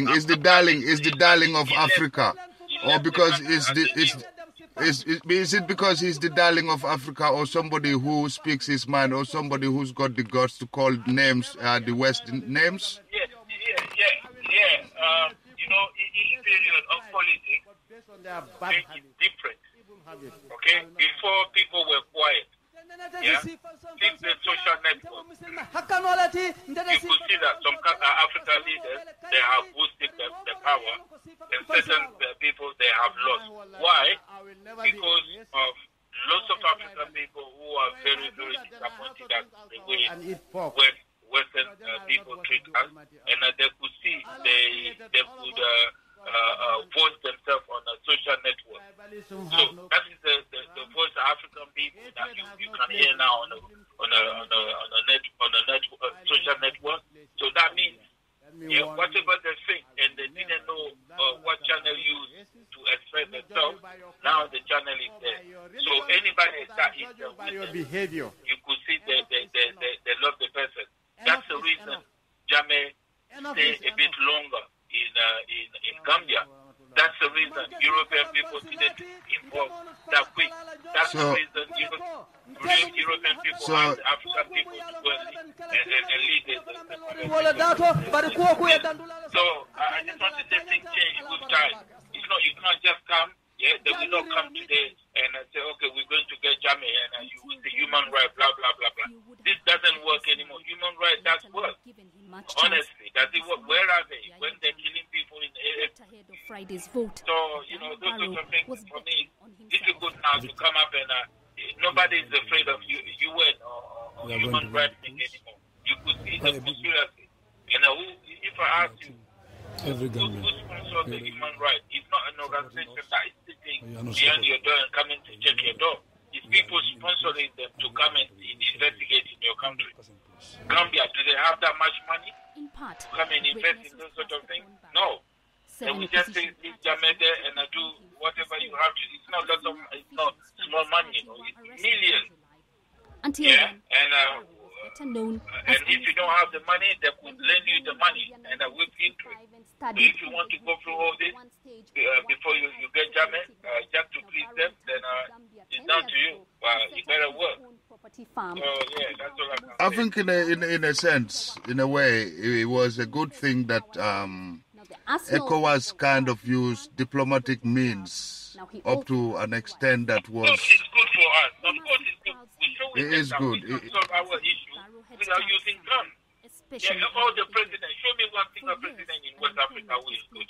is the darling of Africa, or because is it because he's the darling of Africa, or somebody who speaks his mind, or somebody who's got the guts to call names the West names? Yeah. Each period of politics is different. Okay, before people were quiet. Yeah, since the social network, you could see that some African leaders, they have boosted the power, and certain people, they have lost. Why? Because of lots of African people who are very, very disappointed at the way Western people treat us, and they could see they could voice themselves on a social network. So that is the voice of African people that you can hear now on a social network. So that means whatever they think, and they didn't know what channel use to express themselves, now the channel is there. So anybody that is behavior, you could see they love the person. That's the reason Jammeh stay a bit longer in Gambia. That's the reason European people didn't involve that quick. That's the reason European people and African people to go and lead the So I just want to say things change with time. It's not, you can't just come, they will not come today and say, okay, we're going to get Jammeh and you will say human rights, blah, blah, blah, blah. This doesn't work anymore. Human rights does work. Honestly, does it work? Where are they? When they're killing people in Friday's vote. So, those sorts of things for me, it's difficult now to come up and nobody is afraid of UN or human rights thing anymore. You could see the conspiracy. If I ask you, who sponsors the human rights? It's not an organization that is sitting behind your door and coming to check your door. It's people sponsoring them to come and investigate in your country. Gambia, do they have that much money to come and invest in those sort of things? No. They will just say, leave Jammeh there and do whatever you have to. It's not small money, it's millions. Until and if you don't have the money, they could lend you the money and with interest. So if you want to go through all this before you get Jammeh, just to please them, then it's down to you. You better work. So that's all I can say. I think in a sense, in a way, it was a good thing that ECOWAS kind of used diplomatic means up to an extent that was... It's good for us. Of course it's good. It is good. We can solve our issue without using guns. All the presidents. Show me one single president in West Africa who is good.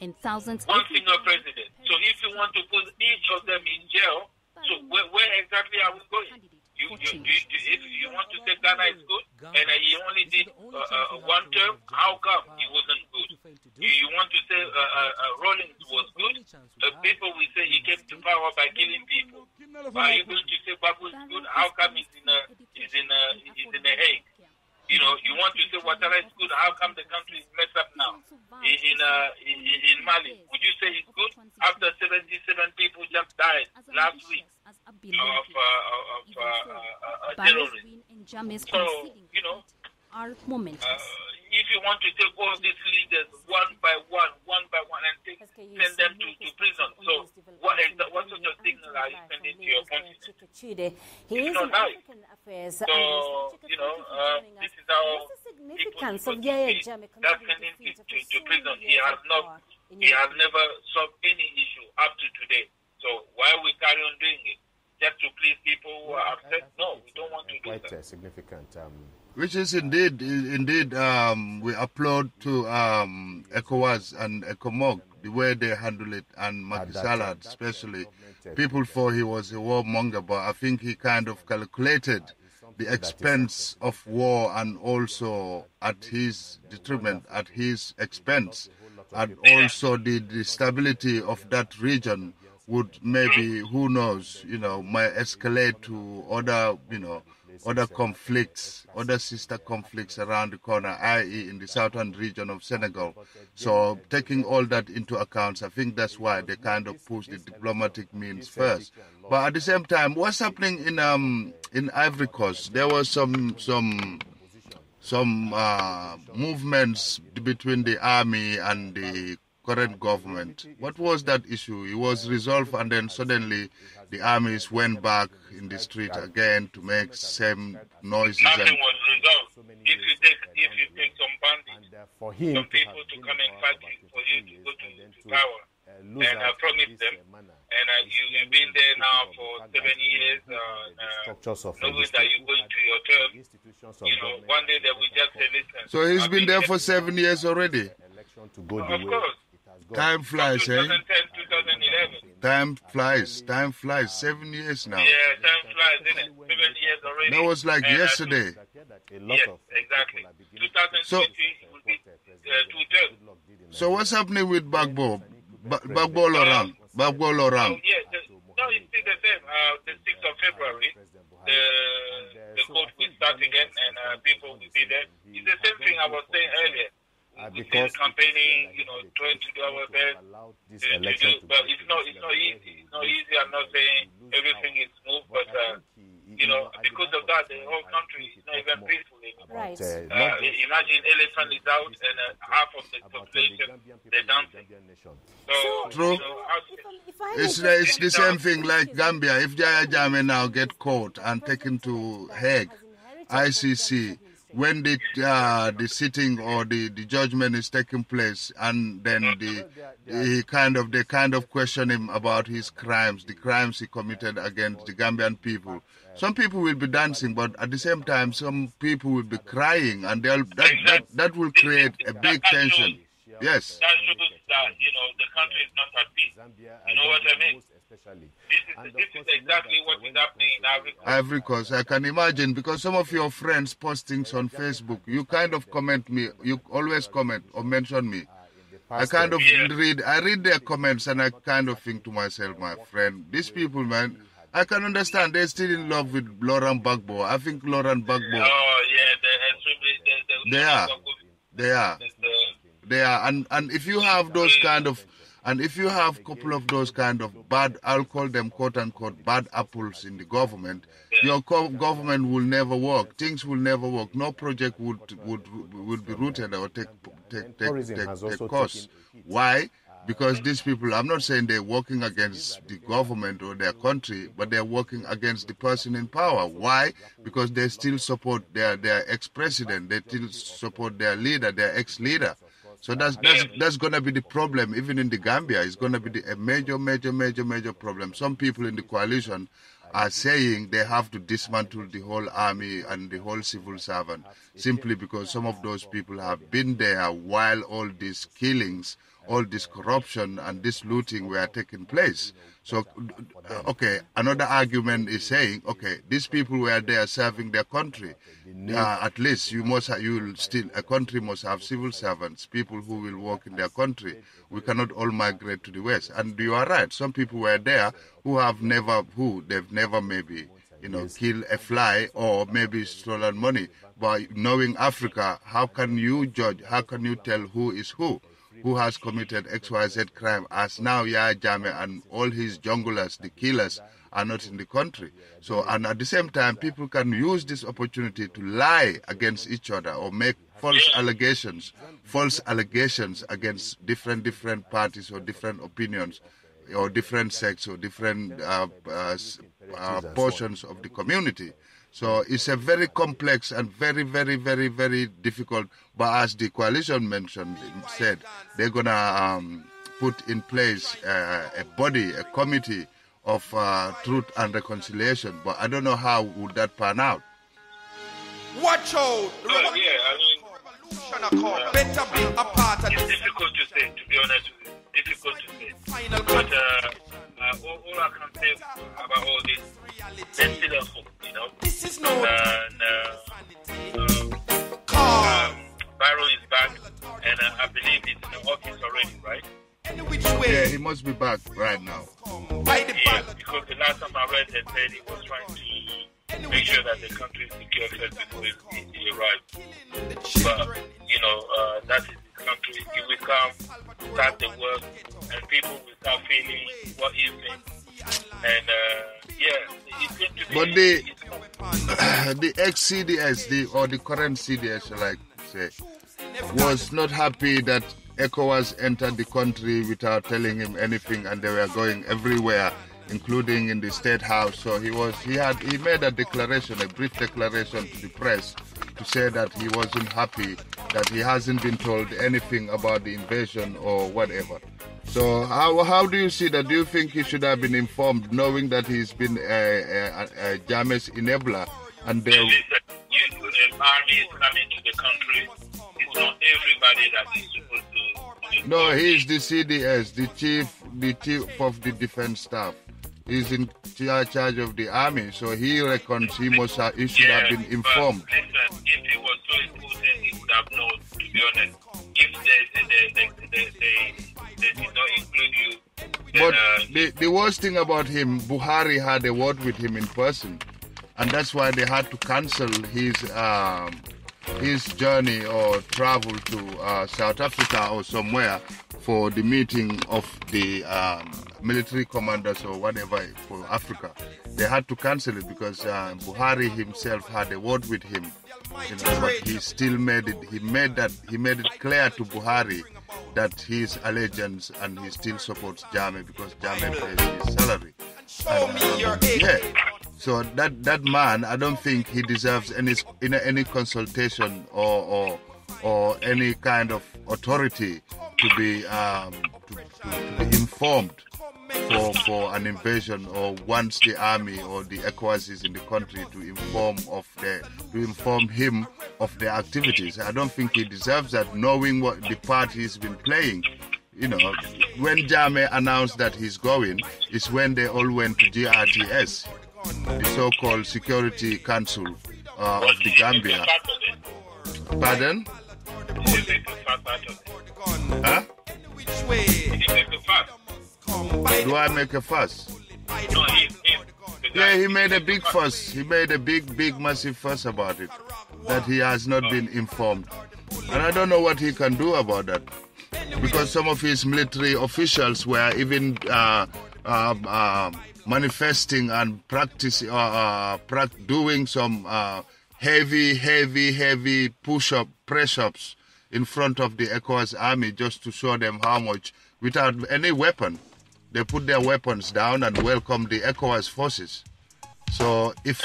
And thousands one single president. So if you want to put each of them in jail, so where exactly are we going? If you want to say Ghana is good, and he only did one term, how come he wasn't good? You want to say Rawlings was good? People will say he came to power by killing people. Are you going to say Babu is good? How come he's in a Hague? You want to say Ouattara is good? How come the country is messed up now? In Mali, would you say it's good? After 77 people just died last week of terrorism. So, our moment. If you want to take all these leaders one by one, and send them to prison, so what sort of signal are you sending to your continent? It's not nice. So, this is how significance people of Yahya Jammeh that's sending to prison. He has never solved any issue up to today. So why we carry on doing it? Just to please people who are upset? No, we don't want to do that. Quite significant. Which is indeed, we applaud to ECOWAS and ECOMOG, the way they handle it, and Macky Sall especially. People thought he was a warmonger, but I think he kind of calculated the expense of war and also at his detriment, at his expense, and also the stability of that region would maybe, who knows, might escalate to other conflicts, other sister conflicts around the corner, i.e. in the southern region of Senegal. So taking all that into account, I think that's why they kind of push the diplomatic means first. But at the same time, what's happening in Ivory Coast? There was some some movements between the army and the current government. What was that issue? It was resolved, and then suddenly the armies went back in the street again to make same noises. Nothing was resolved. If you take some bandits, some people to come and fight for you to go to power, and I promised them, and you've been there now for 7 years, knowing that you're going to your term, one day they will just say, listen. So he's been there for 7 years already? Of course. Time flies, 2010, 2011. Time flies. 7 years now. Yeah, time flies, isn't it? 7 years already. That was like yesterday. Yes, exactly. 2020 will be 2 terms. So what's happening with Bagbo? Bagbo Laurent? Bagbo Laurent? No, it's still the same. The 6th of February, the court will start again and people will be there. It's the same thing I was saying earlier. We're still campaigning, trying to do our best to do, but it's not easy. It's not easy. I'm not saying everything is smooth, but because of that, the whole country is not even peaceful anymore. Right. Imagine elephant is out and half of the population they're dancing. So, True. It's the same thing like Gambia. If Yahya Jammeh now get caught and taken to Hague, ICC, when the sitting or the judgment is taking place, and then they kind of question him about his crimes, the crimes he committed against the Gambian people. Some people will be dancing, but at the same time, some people will be crying, and that will create a big tension. Yes. That shows that the country is not at peace. You know what I mean? This is exactly what is happening in Ivory Coast. I can imagine, because some of your friends post things on Facebook. You kind of comment me. You always comment or mention me. I kind of read their comments, and I kind of think to myself, my friend, these people, man, I can understand they're still in love with Laurent Gbagbo. I think Laurent Gbagbo. Oh yeah, They are, and if you have those kind of, and if you have a couple of those kind of bad, I'll call them quote unquote bad apples in the government, your government will never work. Things will never work. No project would be rooted or take course. Why? Because these people, I'm not saying they're working against the government or their country, but they're working against the person in power. Why? Because they still support their ex-president. They still support their leader, their ex-leader. So that's going to be the problem. Even in the Gambia, it's going to be a major problem. Some people in the coalition are saying they have to dismantle the whole army and the whole civil servant, simply because some of those people have been there while all these killings, all this corruption and this looting were taking place. So, okay, another argument is saying, okay, these people were there serving their country. At least a country must have civil servants, people who will work in their country. We cannot all migrate to the West. And you are right. Some people were there they've never maybe, killed a fly or maybe stolen money. But knowing Africa, how can you judge? How can you tell who is who? Who has committed XYZ crime, as now Yahya Jammeh and all his junglers, the killers, are not in the country. So, and at the same time, people can use this opportunity to lie against each other or make false allegations against different parties or different opinions or different sects or different portions of the community. So it's a very complex and very difficult. But as the coalition said, they're gonna put in place a committee of truth and reconciliation. But I don't know how would that pan out. Watch out! Better be a part of it's difficult to say, to be honest with you. Difficult to say. But all I can say about all this, there's still a hope, This is no Barrow is back, and I believe he's in the office already, right? Yeah, he must be back right now. Yeah, because the last time I read, they said he was trying to make sure that the country is secure first before he arrived. But, that is his country. He will come, start the work, and people will start feeling what he's saying. And, it's going to be... the ex-CDS, or the current CDS, shall I say, was not happy that ECOWAS entered the country without telling him anything, and they were going everywhere, including in the State House. So he made a declaration, a brief declaration to the press, to say that he wasn't happy that he hasn't been told anything about the invasion or whatever. So how do you see that? Do you think he should have been informed, knowing that he's been a Jammeh's enabler? And the army is coming to the country. It's not everybody that is supposed to. No, he's the CDS, the chief of the defense staff. He's in charge of the army, so he reckons he should have been informed. But listen, if he was so important, he would have known, to be honest. If they did not include you. Then, but the worst thing about him, Buhari had a word with him in person, and that's why they had to cancel his journey or travel to South Africa or somewhere for the meeting of the military commanders or whatever for Africa. They had to cancel it because Buhari himself had a word with him, but he still made it. He made it clear to Buhari that his allegiance, and he still supports Jammeh because Jammeh pays his salary. So that man, I don't think he deserves any consultation or any kind of authority to be informed for an invasion, or once the army or the ECOWAS is in the country, to inform him of their activities. I don't think he deserves that, knowing what the part he's been playing. When Jammeh announced that he's going, is when they all went to GRTS, the so-called Security Council of the Gambia. Pardon? Huh? Do I make a fuss? No, Yeah, he made a big fuss. He made a big, massive fuss about it, that he has not been informed. And I don't know what he can do about that, because some of his military officials were even manifesting and doing some heavy press-ups in front of the ECOWAS army, just to show them how much, without any weapon. They put their weapons down and welcome the ECOWAS forces. So if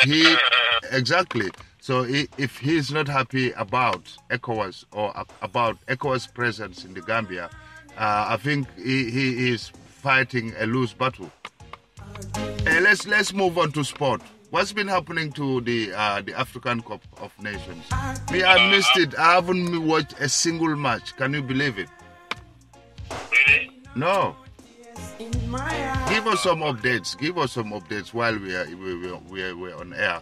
if he's not happy about ECOWAS or about ECOWAS presence in the Gambia, I think he is fighting a loose battle. Let's move on to sport. What's been happening to the African Cup of Nations? I missed it. I haven't watched a single match. Can you believe it? Really? No. Give us some updates while we're on air.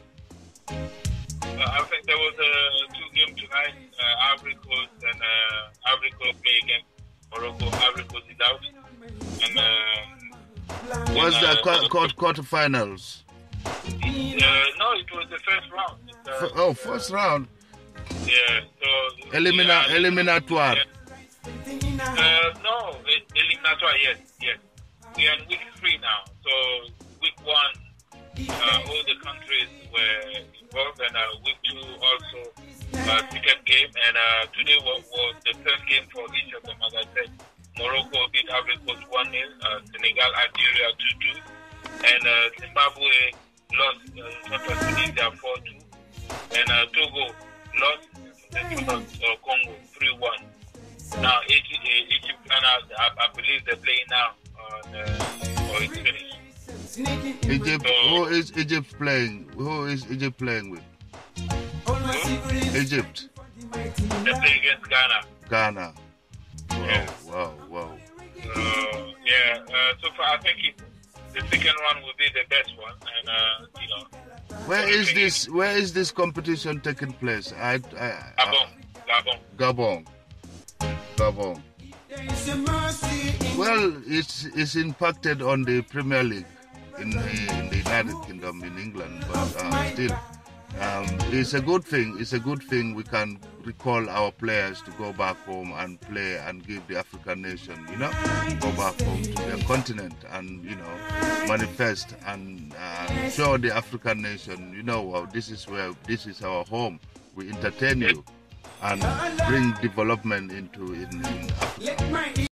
I think there was a 2-game tonight. Ivory Coast and Ivory Coast play against Morocco. Ivory Coast is out. And what's the quarterfinals? No, it was the first round. First round. Yeah. So eliminatoire. No, eliminatoire. Yes. We are in week 3 now. So week 1, all the countries were involved, and week 2 also second game, and today was the third game for each of them. As I said, Morocco beat Ivory Coast 1-0, Senegal, Algeria 2-2, and Zimbabwe lost in front of Tunisia 4-2, and Togo lost in front of Congo 3-1. Now Egypt, Ghana, I believe they're playing now, or it's finished. Egypt. Who is Egypt playing? Who is Egypt playing with? Egypt. They play against Ghana. Ghana. Wow. So far, I think the second one will be the best one, and Where is this competition taking place? Gabon. Well, it's impacted on the Premier League in the United Kingdom, in England, but still, it's a good thing. We can recall our players to go back home and play and give the African nation, go back home to their continent and, manifest and show the African nation, this is our home. We entertain you and bring development in Africa.